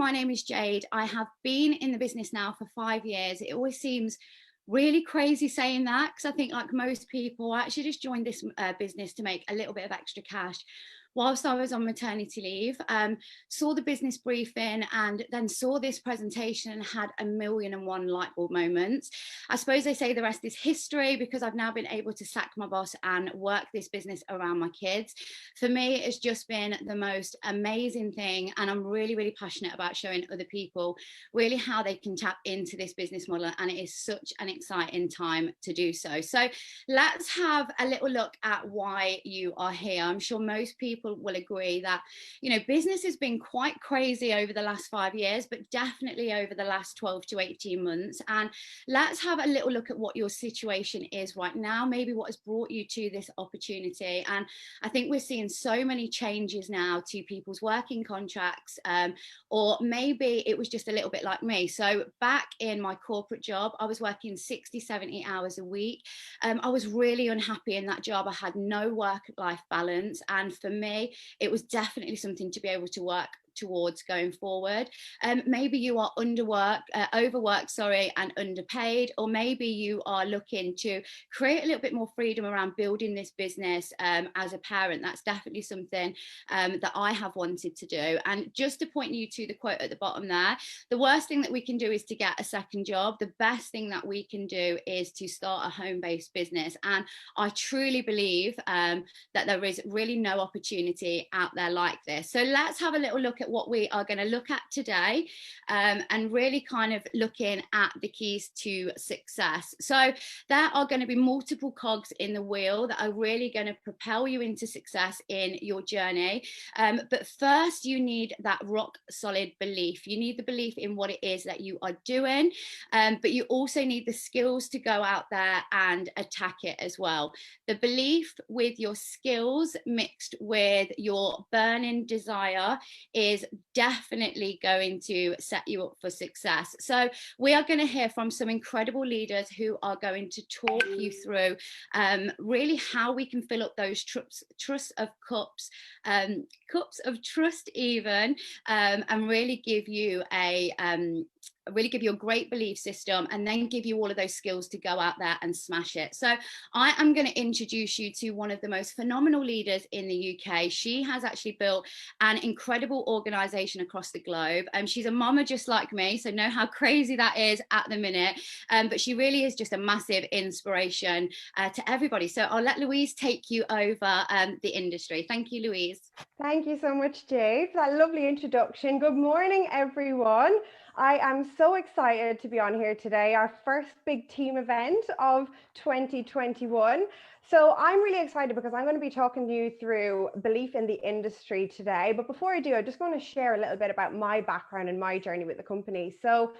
my name is Jade. I have been in the business now for 5 years. It always seems really crazy saying that, because I think, like most people, I actually just joined this business to make a little bit of extra cash whilst I was on maternity leave. Saw the business briefing and then saw this presentation and had 1,000,001 light bulb moments. I suppose they say the rest is history, because I've now been able to sack my boss and work this business around my kids. For me, it's just been the most amazing thing, and I'm really, really passionate about showing other people really how they can tap into this business model, and it is such an exciting time to do so. So let's have a little look at why you are here. I'm sure most people will agree that, you know, business has been quite crazy over the last 5 years, but definitely over the last 12 to 18 months. And let's have a little look at what your situation is right now, maybe what has brought you to this opportunity. And I think we're seeing so many changes now to people's working contracts, or maybe it was just a little bit like me. So back in my corporate job, I was working 60, 70 hours a week. I was really unhappy in that job. I had no work-life balance. And for me, it was definitely something to be able to work towards going forward. Maybe you are overworked, and underpaid, or maybe you are looking to create a little bit more freedom around building this business as a parent. That's definitely something that I have wanted to do. And just to point you to the quote at the bottom there, the worst thing that we can do is to get a second job. The best thing that we can do is to start a home-based business. And I truly believe that there is really no opportunity out there like this. So let's have a little look at what we are going to look at today, and really kind of looking at the keys to success. So there are going to be multiple cogs in the wheel that are really going to propel you into success in your journey. But first, you need that rock solid belief. You need the belief in what it is that you are doing, but you also need the skills to go out there and attack it as well. The belief with your skills mixed with your burning desire is definitely going to set you up for success. So we are going to hear from some incredible leaders who are going to talk you through really how we can fill up those cups of trust even, and really give you a great belief system, and then give you all of those skills to go out there and smash it. So I am going to introduce you to one of the most phenomenal leaders in the UK. She has actually built an incredible organization across the globe. She's a mama just like me, so know how crazy that is at the minute. But she really is just a massive inspiration to everybody. So I'll let Louise take you over the industry. Thank you, Louise. Thank you so much, Jade, for that lovely introduction. Good morning, everyone. I am so excited to be on here today, our first big team event of 2021. So I'm really excited because I'm going to be talking to you through belief in the industry today. But before I do, I just want to share a little bit about my background and my journey with the company. So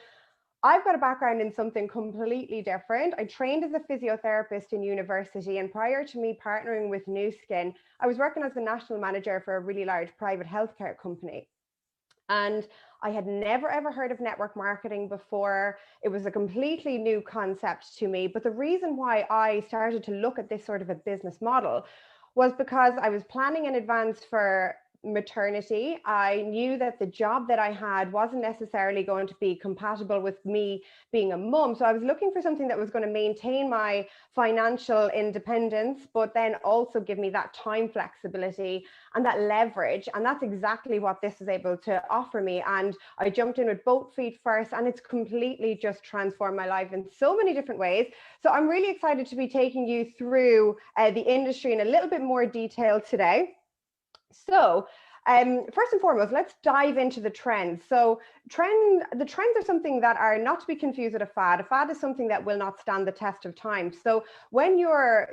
I've got a background in something completely different. I trained as a physiotherapist in university, and prior to me partnering with New Skin, I was working as the national manager for a really large private healthcare company. And I had never ever heard of network marketing before. It was a completely new concept to me. But the reason why I started to look at this sort of a business model was because I was planning in advance for maternity. I knew that the job that I had wasn't necessarily going to be compatible with me being a mum. So I was looking for something that was going to maintain my financial independence, but then also give me that time flexibility and that leverage. And that's exactly what this is able to offer me. And I jumped in with both feet first, and it's completely just transformed my life in so many different ways. So I'm really excited to be taking you through the industry in a little bit more detail today. So first and foremost, let's dive into the trends. So the trends are something that are not to be confused with a fad. A fad is something that will not stand the test of time. So when you're,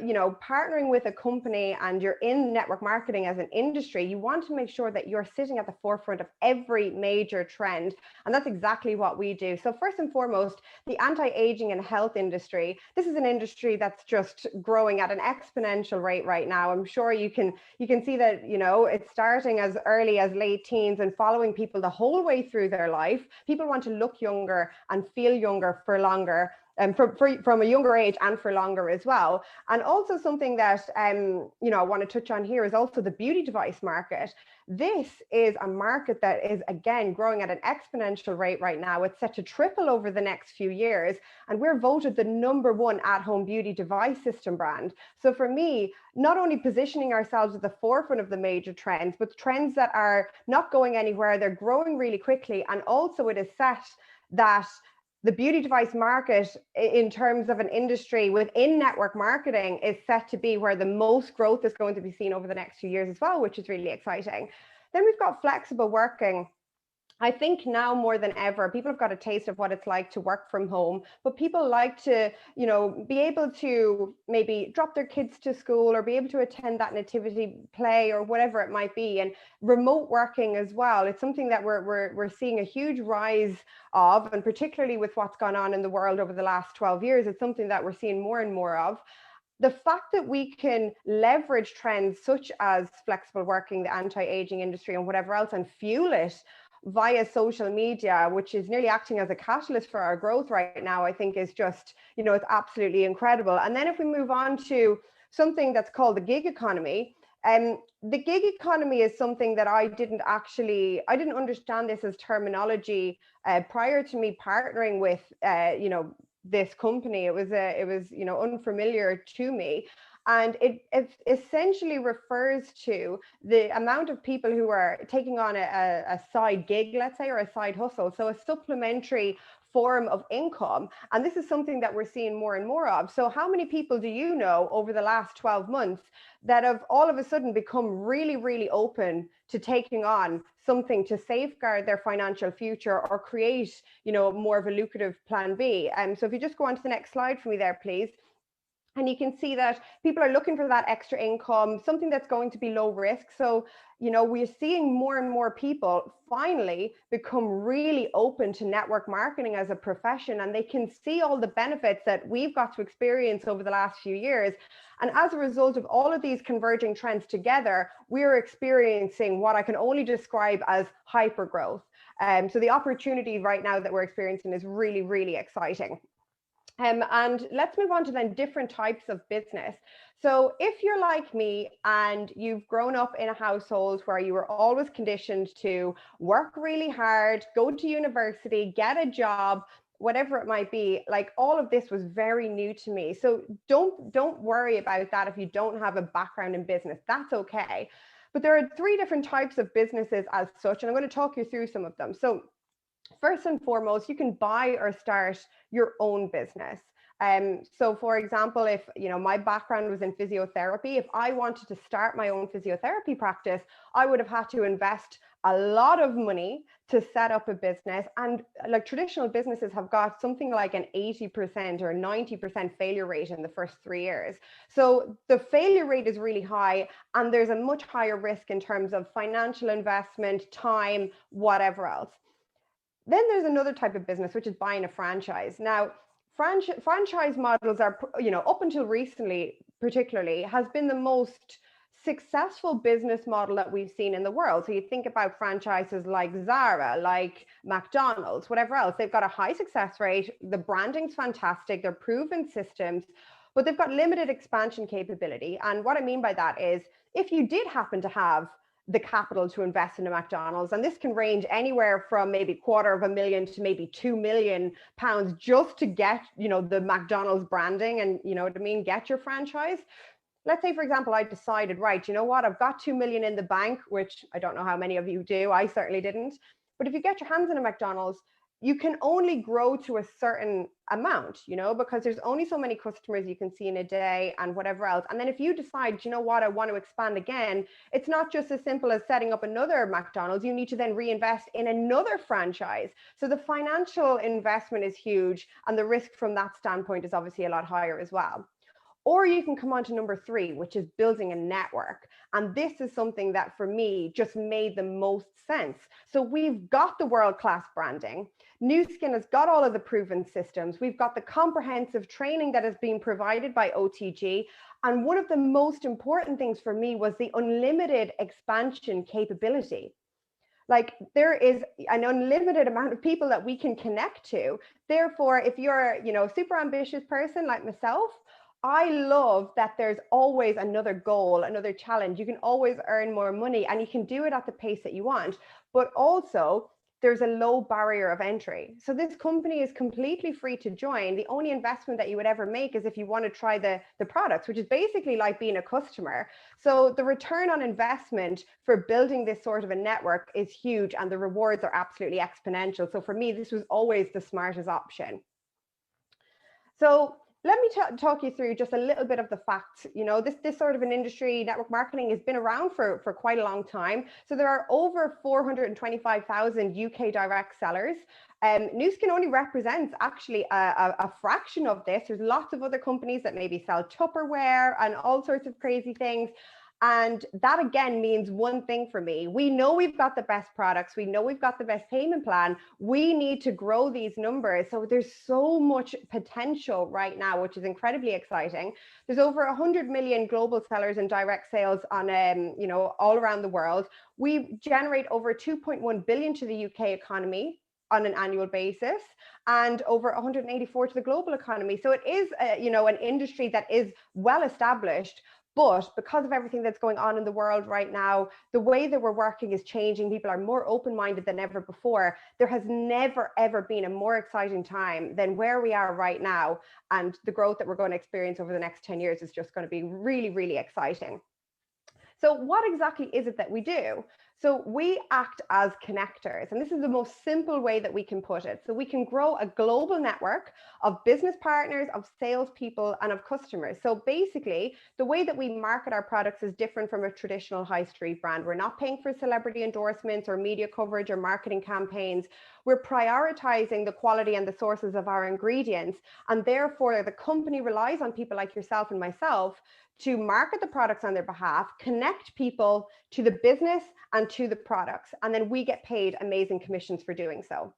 partnering with a company and you're in network marketing as an industry, you want to make sure that you're sitting at the forefront of every major trend. And that's exactly what we do. So first and foremost, the anti-aging and health industry. This is an industry that's just growing at an exponential rate right now. I'm sure you can see that, it's starting as early as late teens and following people the whole way through their life. People want to look younger and feel younger for longer. from a younger age and for longer as well. And also something that I want to touch on here is also the beauty device market. This is a market that is, again, growing at an exponential rate right now. It's set to triple over the next few years, and we're voted the #1 at-home beauty device system brand. So for me, not only positioning ourselves at the forefront of the major trends, but trends that are not going anywhere, they're growing really quickly, and also it is set that the beauty device market, in terms of an industry within network marketing, is set to be where the most growth is going to be seen over the next few years as well, which is really exciting. Then we've got flexible working. I think now more than ever, people have got a taste of what it's like to work from home, but people like to, be able to maybe drop their kids to school or be able to attend that nativity play or whatever it might be. And remote working as well. It's something that we're seeing a huge rise of, and particularly with what's gone on in the world over the last 12 years, it's something that we're seeing more and more of. The fact that we can leverage trends such as flexible working, the anti-aging industry and whatever else, and fuel it via social media, which is nearly acting as a catalyst for our growth right now, I think is just, it's absolutely incredible. And then if we move on to something that's called the gig economy, the gig economy is something that I didn't understand this as terminology prior to me partnering with, this company. It was unfamiliar to me. And it essentially refers to the amount of people who are taking on a side gig, let's say, or a side hustle. So a supplementary form of income. And this is something that we're seeing more and more of. So how many people do you know over the last 12 months that have all of a sudden become really, really open to taking on something to safeguard their financial future or create, more of a lucrative plan B? So if you just go on to the next slide for me there, please. And you can see that people are looking for that extra income, something that's going to be low risk. So, we're seeing more and more people finally become really open to network marketing as a profession, and they can see all the benefits that we've got to experience over the last few years. And as a result of all of these converging trends together, we're experiencing what I can only describe as hyper growth. So the opportunity right now that we're experiencing is really, really exciting. And let's move on to then different types of business. So if you're like me and you've grown up in a household where you were always conditioned to work really hard, go to university, get a job, whatever it might be, like all of this was very new to me. So don't worry about that if you don't have a background in business. That's okay. But there are 3 different types of businesses as such, and I'm going to talk you through some of them. So first and foremost, you can buy or start your own business. So for example, if my background was in physiotherapy, if I wanted to start my own physiotherapy practice, I would have had to invest a lot of money to set up a business. And like traditional businesses have got something like an 80% or 90% failure rate in the first 3 years. So the failure rate is really high, and there's a much higher risk in terms of financial investment, time, whatever else. Then there's another type of business, which is buying a franchise. Now, franchise models are, up until recently, particularly, has been the most successful business model that we've seen in the world. So you think about franchises like Zara, like McDonald's, whatever else, they've got a high success rate. The branding's fantastic. They're proven systems, but they've got limited expansion capability. And what I mean by that is, if you did happen to have the capital to invest in a McDonald's, and this can range anywhere from maybe £250,000 to maybe £2 million just to get, the McDonald's branding and, get your franchise. Let's say, for example, I decided, right, I've got 2 million in the bank, which I don't know how many of you do. I certainly didn't. But if you get your hands in a McDonald's, you can only grow to a certain amount, because there's only so many customers you can see in a day and whatever else. And then if you decide, I want to expand again, it's not just as simple as setting up another McDonald's. You need to then reinvest in another franchise. So the financial investment is huge, and the risk from that standpoint is obviously a lot higher as well. Or you can come on to number 3, which is building a network. And this is something that for me just made the most sense. So we've got the world-class branding. Nu Skin has got all of the proven systems. We've got the comprehensive training that has been provided by OTG. And one of the most important things for me was the unlimited expansion capability. Like there is an unlimited amount of people that we can connect to. Therefore, if you're, a super ambitious person like myself, I love that there's always another goal, another challenge. You can always earn more money and you can do it at the pace that you want. But also, there's a low barrier of entry. So this company is completely free to join. The only investment that you would ever make is if you want to try the products, which is basically like being a customer. So the return on investment for building this sort of a network is huge and the rewards are absolutely exponential. So for me, this was always the smartest option. So let me talk you through just a little bit of the facts. This sort of an industry, network marketing, has been around for quite a long time. So there are over 425,000 UK direct sellers. Nu Skin only represents actually a fraction of this. There's lots of other companies that maybe sell Tupperware and all sorts of crazy things. And that again means one thing for me. We know we've got the best products. We know we've got the best payment plan. We need to grow these numbers. So there's so much potential right now, which is incredibly exciting. There's over 100 million global sellers in direct sales on, all around the world. We generate over 2.1 billion to the UK economy on an annual basis, and over 184 to the global economy. So it is, an industry that is well established. But because of everything that's going on in the world right now, the way that we're working is changing. People are more open-minded than ever before. There has never, ever been a more exciting time than where we are right now. And the growth that we're going to experience over the next 10 years is just going to be really, really exciting. So what exactly is it that we do? So we act as connectors, and this is the most simple way that we can put it. So we can grow a global network of business partners, of salespeople, and of customers. So basically, the way that we market our products is different from a traditional high street brand. We're not paying for celebrity endorsements or media coverage or marketing campaigns. We're prioritizing the quality and the sources of our ingredients, and therefore the company relies on people like yourself and myself to market the products on their behalf, connect people to the business and to the products, and then we get paid amazing commissions for doing so.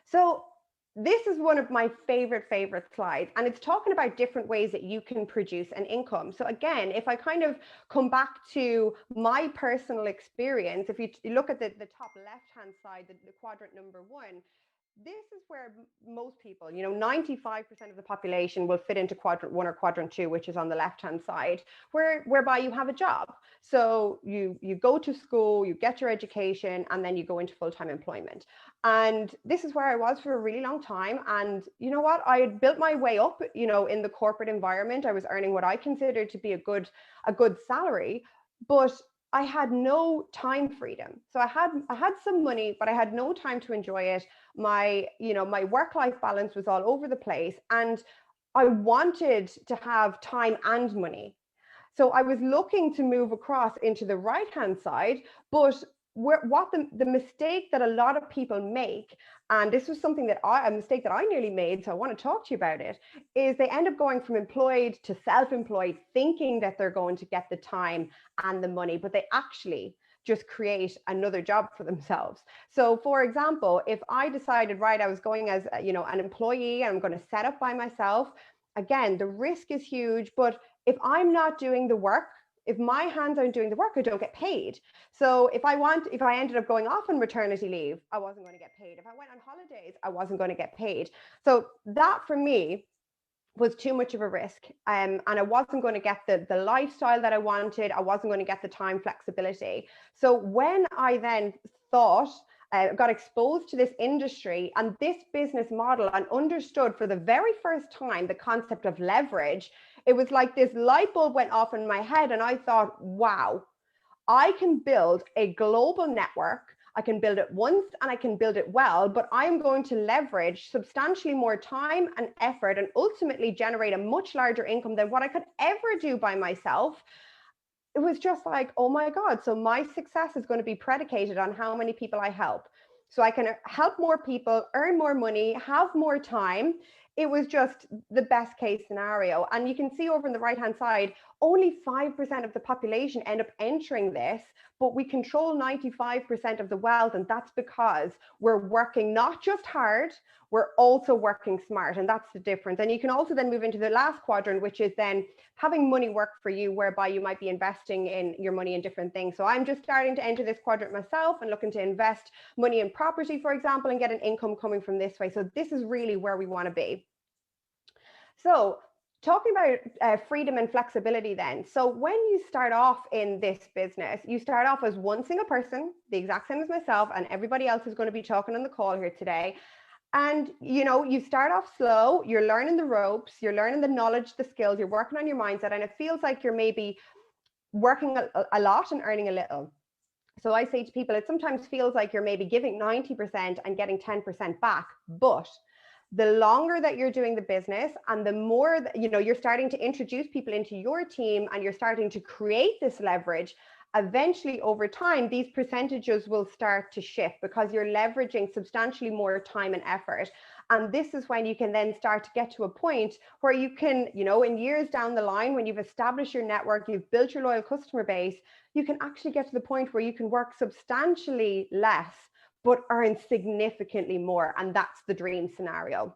So this is one of my favorite slides, and it's talking about different ways that you can produce an income. So again, if I kind of come back to my personal experience, if you look at the top left-hand side, the quadrant number 1, this is where most people, 95% of the population will fit into quadrant 1 or quadrant 2, which is on the left-hand side, whereby you have a job. So you go to school, you get your education, and then you go into full-time employment. And this is where I was for a really long time. And you know what? I had built my way up, in the corporate environment. I was earning what I considered to be a good salary, but I had no time freedom. So I had some money, but I had no time to enjoy it. My work-life balance was all over the place, and I wanted to have time and money. So I was looking to move across into the right-hand side, but what the mistake that a lot of people make, and this was something that a mistake that I nearly made, so I want to talk to you about it, is they end up going from employed to self-employed, thinking that they're going to get the time and the money, but they actually just create another job for themselves. So for example, if I decided, right, I was going as an employee and I'm going to set up by myself, again, the risk is huge, but if I'm not doing the work, if my hands aren't doing the work, I don't get paid. So if I ended up going off on maternity leave, I wasn't going to get paid. If I went on holidays, I wasn't going to get paid. So that for me was too much of a risk. And I wasn't going to get the lifestyle that I wanted. I wasn't going to get the time flexibility. So when I then got exposed to this industry and this business model and understood for the very first time the concept of leverage, it was like this light bulb went off in my head. And I thought, wow, I can build a global network. I can build it once and I can build it well, but I'm going to leverage substantially more time and effort and ultimately generate a much larger income than what I could ever do by myself. It was just like, oh my God. So my success is going to be predicated on how many people I help. So I can help more people, earn more money, have more time. it was just the best case scenario. And you can see over on the right hand side, only 5% of the population end up entering this, but we control 95% of the wealth. And that's because we're working not just hard, we're also working smart. And that's the difference. And you can also then move into the last quadrant, which is then having money work for you, whereby you might be investing in your money in different things. So I'm just starting to enter this quadrant myself and looking to invest money in property, for example, and get an income coming from this way. So this is really where we want to be. So talking about freedom and flexibility then. So when you start off in this business, you start off as one single person, the exact same as myself and everybody else is going to be talking on the call here today. And, you know, you start off slow, you're learning the ropes, you're learning the knowledge, the skills, you're working on your mindset, and it feels like you're maybe working a lot and earning a little. So I say to people, it sometimes feels like you're maybe giving 90% and getting 10% back, but the longer that you're doing the business and the more that, you know, you're starting to introduce people into your team and you're starting to create this leverage, eventually over time, these percentages will start to shift because you're leveraging substantially more time and effort. And this is when you can then start to get to a point where you can, you know, in years down the line, when you've established your network, you've built your loyal customer base, you can actually get to the point where you can work substantially less but earn significantly more. And that's the dream scenario.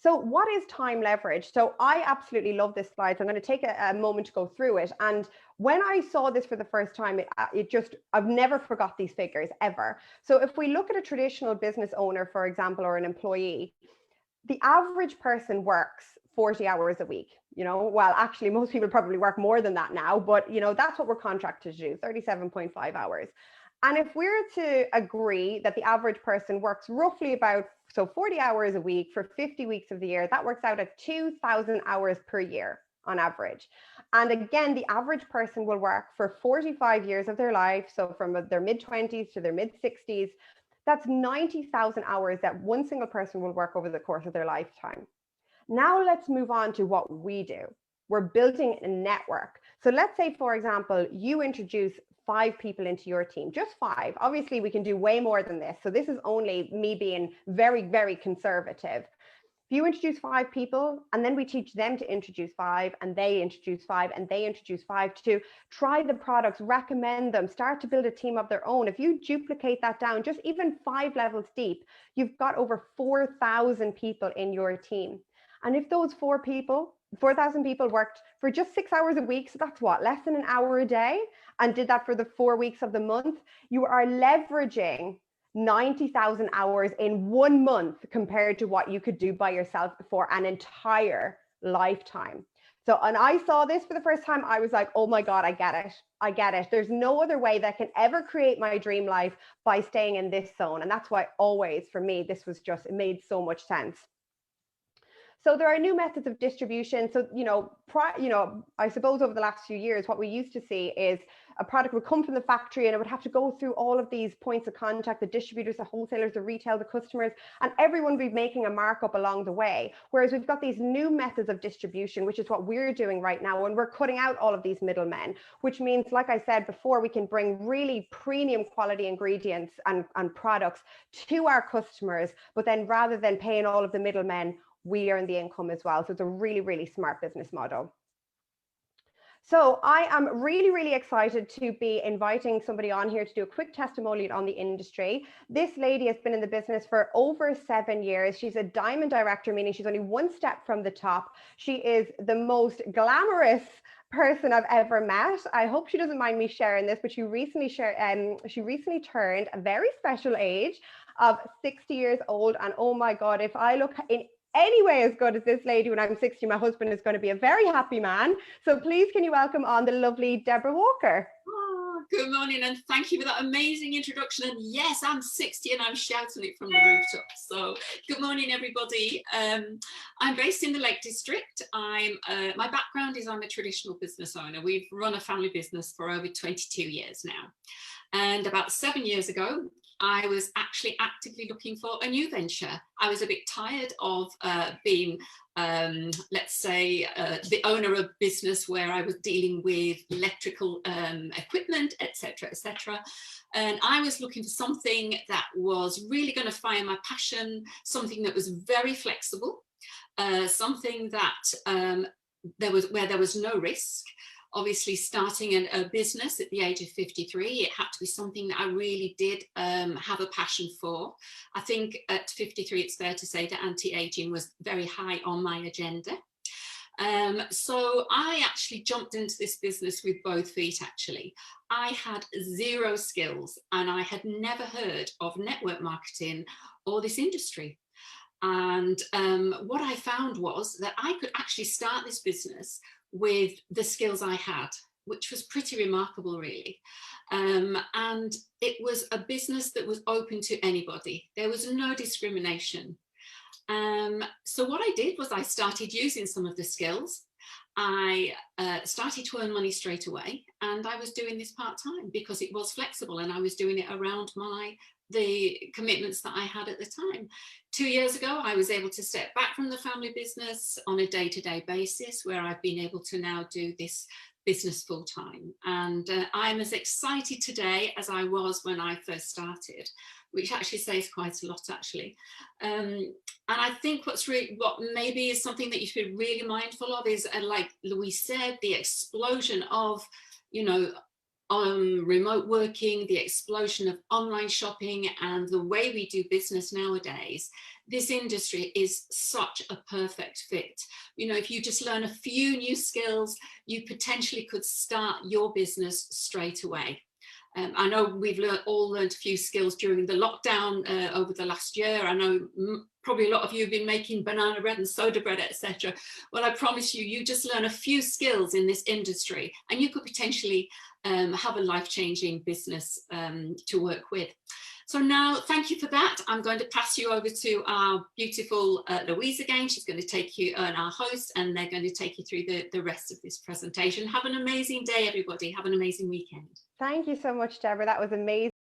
So what is time leverage? So I absolutely love this slide. So I'm going to take a moment to go through it. And when I saw this for the first time, I've never forgot these figures ever. So if we look at a traditional business owner, for example, or an employee, the average person works 40 hours a week. You know, well, actually, most people probably work more than that now, but, you know, that's what we're contracted to do, 37.5 hours. And if we're to agree that the average person works roughly about 40 hours a week for 50 weeks of the year, that works out at 2,000 hours per year on average. And again, the average person will work for 45 years of their life. So from their mid-20s to their mid-60s, that's 90,000 hours that one single person will work over the course of their lifetime. Now let's move on to what we do. We're building a network. So let's say, for example, you introduce 5 people into your team, just 5. Obviously, we can do way more than this. So this is only me being very, very conservative. If you introduce 5 people and then we teach them to introduce 5 and they introduce 5 and they introduce 5 to try the products, recommend them, start to build a team of their own. If you duplicate that down, just even 5 levels deep, you've got over 4,000 people in your team. And if those 4,000 people worked for just 6 hours a week, so that's what, less than an hour a day, and did that for the 4 weeks of the month, you are leveraging 90,000 hours in 1 month compared to what you could do by yourself for an entire lifetime. So, and I saw this for the first time, I was like, oh my God, I get it. I get it. There's no other way that I can ever create my dream life by staying in this zone. And that's why always, for me, this was just, it made so much sense. So there are new methods of distribution. So, I suppose over the last few years, what we used to see is a product would come from the factory and it would have to go through all of these points of contact, the distributors, the wholesalers, the retail, the customers, and everyone would be making a markup along the way. Whereas we've got these new methods of distribution, which is what we're doing right now. And we're cutting out all of these middlemen, which means, like I said before, we can bring really premium quality ingredients and products to our customers, but then rather than paying all of the middlemen, we earn the income as well. So it's a really, really smart business model. So I am really, really excited to be inviting somebody on here to do a quick testimonial on the industry. This lady has been in the business for over 7 years. She's a diamond director, meaning she's only one step from the top. She is the most glamorous person I've ever met. I hope she doesn't mind me sharing this, but she recently turned a very special age of 60 years old. And oh my God, if I look in any way as good as this lady when I'm 60, my husband is going to be a very happy man. So please, can you welcome on the lovely Deborah Walker? Oh, good morning, and thank you for that amazing introduction. And yes, I'm 60 and I'm shouting it from the rooftop. So good morning, everybody. I'm based in the Lake District. My background is I'm a traditional business owner. We've run a family business for over 22 years now. And about 7 years ago, I was actually actively looking for a new venture. I was a bit tired of being, let's say, the owner of business where I was dealing with electrical equipment, etc., etc. And I was looking for something that was really going to fire my passion, something that was very flexible, something that where there was no risk. Obviously, starting a business at the age of 53, it had to be something that I really did have a passion for. I think at 53, it's fair to say that anti-aging was very high on my agenda. So I actually jumped into this business with both feet, actually. I had zero skills and I had never heard of network marketing or this industry. And what I found was that I could actually start this business with the skills I had, which was pretty remarkable, really. And it was a business that was open to anybody. There was no discrimination. So what I did was I started using some of the skills. I started to earn money straight away, and I was doing this part-time because it was flexible and I was doing it around the commitments that I had at the time. 2 years ago, I was able to step back from the family business on a day-to-day basis, where I've been able to now do this business full-time. And I'm as excited today as I was when I first started, which actually says quite a lot, actually. And I think what maybe is something that you should be really mindful of is, like Louise said, the explosion of, remote working, the explosion of online shopping, and the way we do business nowadays. This industry is such a perfect fit. If you just learn a few new skills, you potentially could start your business straight away. I know we've all learned a few skills during the lockdown over the last year. I know probably a lot of you have been making banana bread and soda bread, etc. Well, I promise you, you just learn a few skills in this industry and you could potentially have a life-changing business to work with. So now, thank you for that. I'm going to pass you over to our beautiful Louise again. She's going to take you, and our host, and they're going to take you through the rest of this presentation. Have an amazing day, everybody. Have an amazing weekend. Thank you so much, Deborah. That was amazing.